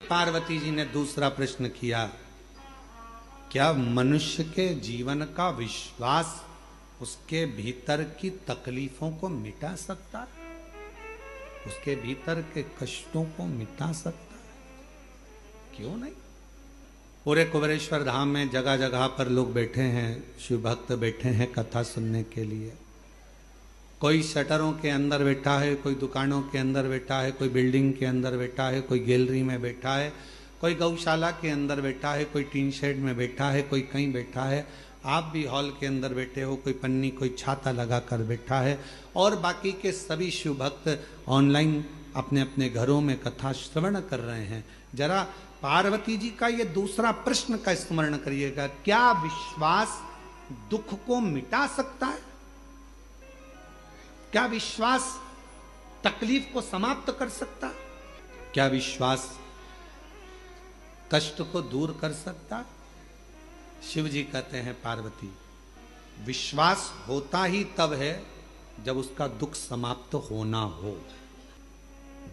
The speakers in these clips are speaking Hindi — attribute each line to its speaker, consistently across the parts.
Speaker 1: पार्वती जी ने दूसरा प्रश्न किया, क्या मनुष्य के जीवन का विश्वास उसके भीतर की तकलीफों को मिटा सकता है? उसके भीतर के कष्टों को मिटा सकता है? क्यों नहीं? पूरे कुबेरेश्वर धाम में जगह जगह पर लोग बैठे हैं, शिव भक्त बैठे हैं कथा सुनने के लिए। कोई शटरों के अंदर बैठा है, कोई दुकानों के अंदर बैठा है, कोई बिल्डिंग के अंदर बैठा है, कोई गैलरी में बैठा है, कोई गौशाला के अंदर बैठा है, कोई टीन शेड में बैठा है, कोई कहीं बैठा है। आप भी हॉल के अंदर बैठे हो, कोई पन्नी कोई छाता लगा कर बैठा है, और बाकी के सभी शिव भक्त ऑनलाइन अपने अपने घरों में कथा श्रवण कर रहे हैं। जरा पार्वती जी का ये दूसरा प्रश्न का स्मरण करिएगा, क्या विश्वास दुख को मिटा सकता है? क्या विश्वास तकलीफ को समाप्त कर सकता है? क्या विश्वास कष्ट को दूर कर सकता है? शिव जी कहते हैं, पार्वती, विश्वास होता ही तब है जब उसका दुख समाप्त होना हो।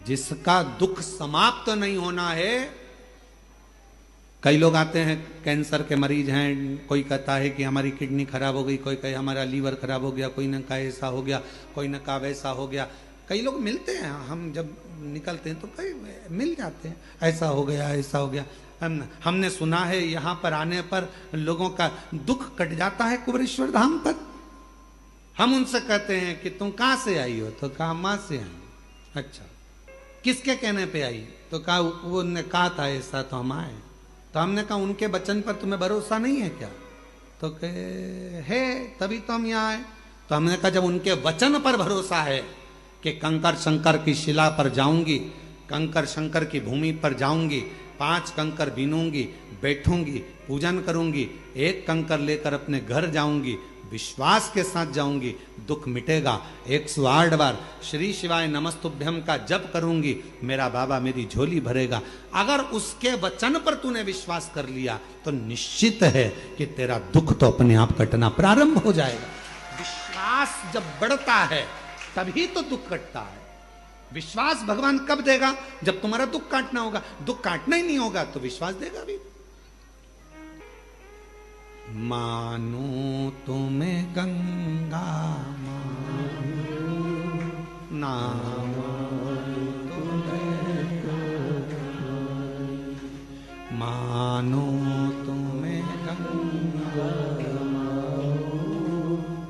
Speaker 1: जिसका दुख समाप्त नहीं होना है, कई लोग आते हैं कैंसर के मरीज हैं, कोई कहता है कि हमारी किडनी खराब हो गई, कोई कहे हमारा लीवर खराब हो गया, कोई न कहा ऐसा हो गया, कोई न कहा वैसा हो गया। कई लोग मिलते हैं, हम जब निकलते हैं तो कई मिल जाते हैं, ऐसा हो गया ऐसा हो गया। हमने सुना है यहाँ पर आने पर लोगों का दुख कट जाता है कुबेरेश्वर धाम पर। हम उनसे कहते हैं कि तुम कहाँ से आई हो? तो कहा माँ से आई। अच्छा, किसके कहने पे आई? तो कहा वो ने कहा था ऐसा तो हम आए। तो हमने कहा उनके वचन पर तुम्हें भरोसा नहीं है क्या? तो कहे है, तभी तो हम यहाँ आए। तो हमने कहा जब उनके वचन पर भरोसा है कि कंकर शंकर की शिला पर जाऊंगी, कंकर शंकर की भूमि पर जाऊंगी, 5 कंकर बीनूंगी, बैठूंगी, पूजन करूंगी, 1 कंकर लेकर अपने घर जाऊंगी, विश्वास के साथ जाऊंगी, दुख मिटेगा। 108 बार श्री शिवाय नमस्तुभ्यम का जप करूंगी, मेरा बाबा मेरी झोली भरेगा। अगर उसके वचन पर तूने विश्वास कर लिया तो निश्चित है कि तेरा दुख तो अपने आप कटना प्रारंभ हो जाएगा। विश्वास जब बढ़ता है तभी तो दुख कटता है। विश्वास भगवान कब देगा? जब तुम्हारा दुख काटना होगा। दुख काटना ही नहीं होगा तो विश्वास देगा भी? मानो तुम्हें गंगा ना मानो तुम्हें गंगा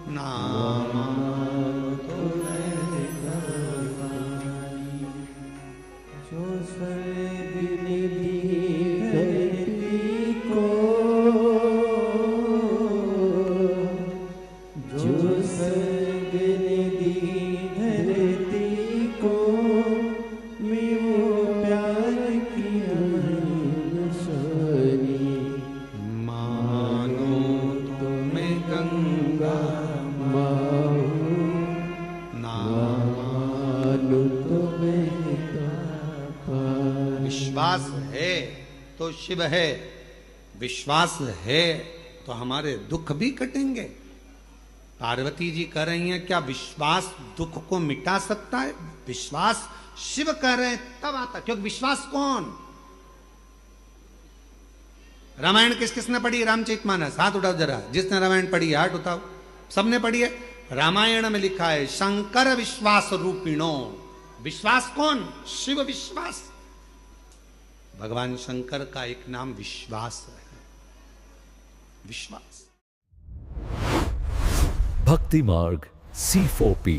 Speaker 1: ना विश्वास है तो शिव है, विश्वास है तो हमारे दुख भी कटेंगे। पार्वती जी कह रही हैं, क्या विश्वास दुख को मिटा सकता है? विश्वास शिव कह रहे हैं तब आता, क्योंकि विश्वास कौन? रामायण किस किसने पढ़ी? रामचरितमानस, हाथ उठाओ जरा। जिसने रामायण पढ़ी हाथ उठाओ। सबने पढ़ी है? रामायण में लिखा है शंकर विश्वास रूपिणो। विश्वास कौन? शिव विश्वास। भगवान शंकर का एक नाम विश्वास है। विश्वास।
Speaker 2: भक्ति मार्ग C4P